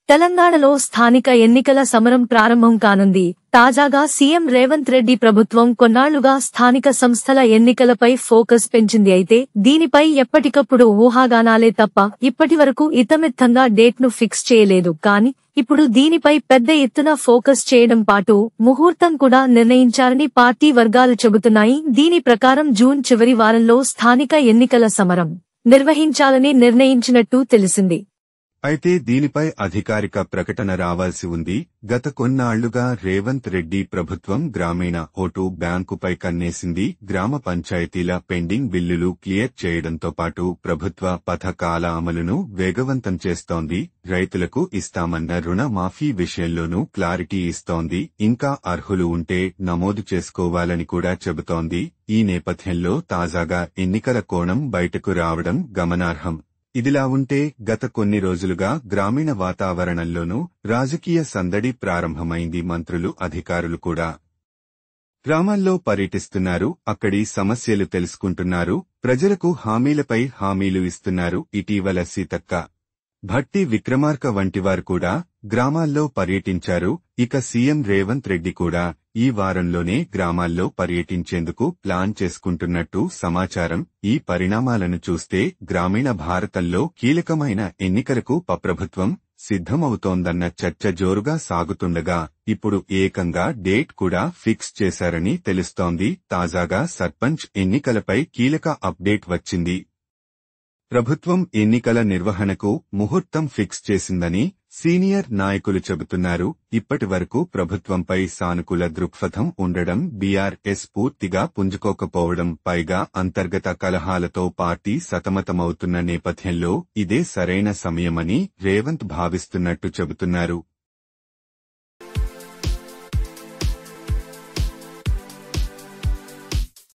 తెలంగాణలో స్థానిక ఎన్నికల సమరం ప్రారంభం కానుంది. తాజాగా సీఎం రేవంత్ రెడ్డి ప్రభుత్వం కొన్నాళ్లుగా స్థానిక సంస్థల ఎన్నికలపై ఫోకస్ పెంచింది. అయితే దీనిపై ఎప్పటికప్పుడు ఊహాగానాలే తప్ప ఇప్పటివరకు ఇతమిత్తంగా డేట్ను ఫిక్స్ చేయలేదు. కానీ ఇప్పుడు దీనిపై పెద్ద ఎత్తున ఫోకస్ చేయడం పాటు ముహూర్తం కూడా నిర్ణయించారని పార్టీ వర్గాలు చెబుతున్నాయి. దీని ప్రకారం జూన్ చివరి వారంలో స్థానిక ఎన్నికల సమరం నిర్వహించాలని నిర్ణయించినట్టు తెలిసింది. అయితే దీనిపై అధికారిక ప్రకటన రావాల్సి ఉంది. గత కొన్నాళ్లుగా రేవంత్ రెడ్డి ప్రభుత్వం గ్రామీణ ఓటు బ్యాంకుపై కన్నేసింది. గ్రామ పంచాయతీల పెండింగ్ బిల్లులు క్లియర్ చేయడంతో పాటు ప్రభుత్వ పథకాల అమలును వేగవంతం చేస్తోంది. రైతులకు ఇస్తామన్న రుణ మాఫీ విషయంలోనూ క్లారిటీ ఇస్తోంది. ఇంకా అర్హులు ఉంటే నమోదు చేసుకోవాలని కూడా చెబుతోంది. ఈ నేపథ్యంలో తాజాగా ఎన్నికల కోణం బయటకు రావడం గమనార్హం. ఇదిలా ఉంటే గత కొన్ని రోజులుగా గ్రామీణ వాతావరణంలోనూ రాజకీయ సందడి ప్రారంభమైంది. మంత్రులు, అధికారులు కూడా గ్రామాల్లో పర్యటిస్తున్నారు. అక్కడి సమస్యలు తెలుసుకుంటున్నారు. ప్రజలకు హామీలపై హామీలు ఇస్తున్నారు. ఇటీవల సీతక్క, భట్టి విక్రమార్క వంటివారు కూడా గ్రామాల్లో పర్యటించారు. ఇక సీఎం రేవంత్ రెడ్డి కూడా ఈ వారంలోనే గ్రామాల్లో పర్యటించేందుకు ప్లాన్ చేసుకుంటున్నట్టు సమాచారం. ఈ పరిణామాలను చూస్తే గ్రామీణ భారతంలో కీలకమైన ఎన్నికలకు ప్రభుత్వం సిద్ధమవుతోందన్న చర్చ జోరుగా సాగుతుండగా ఇప్పుడు ఏకంగా డేట్ కూడా ఫిక్స్ చేశారని తెలుస్తోంది. తాజాగా సర్పంచ్ ఎన్నికలపై కీలక అప్డేట్ వచ్చింది. ప్రభుత్వం ఎన్నికల నిర్వహణకు ముహూర్తం ఫిక్స్ చేసిందని సీనియర్ నాయకులు చెబుతున్నారు. ఇప్పటివరకు ప్రభుత్వంపై సానుకూల దృక్పథం ఉండడం, బీఆర్ఎస్ పూర్తిగా పుంజుకోకపోవడం, పైగా అంతర్గత కలహాలతో పార్టీ సతమతమవుతున్న నేపథ్యంలో ఇదే సరైన సమయమని రేవంత్ భావిస్తున్నట్టు చెబుతున్నారు.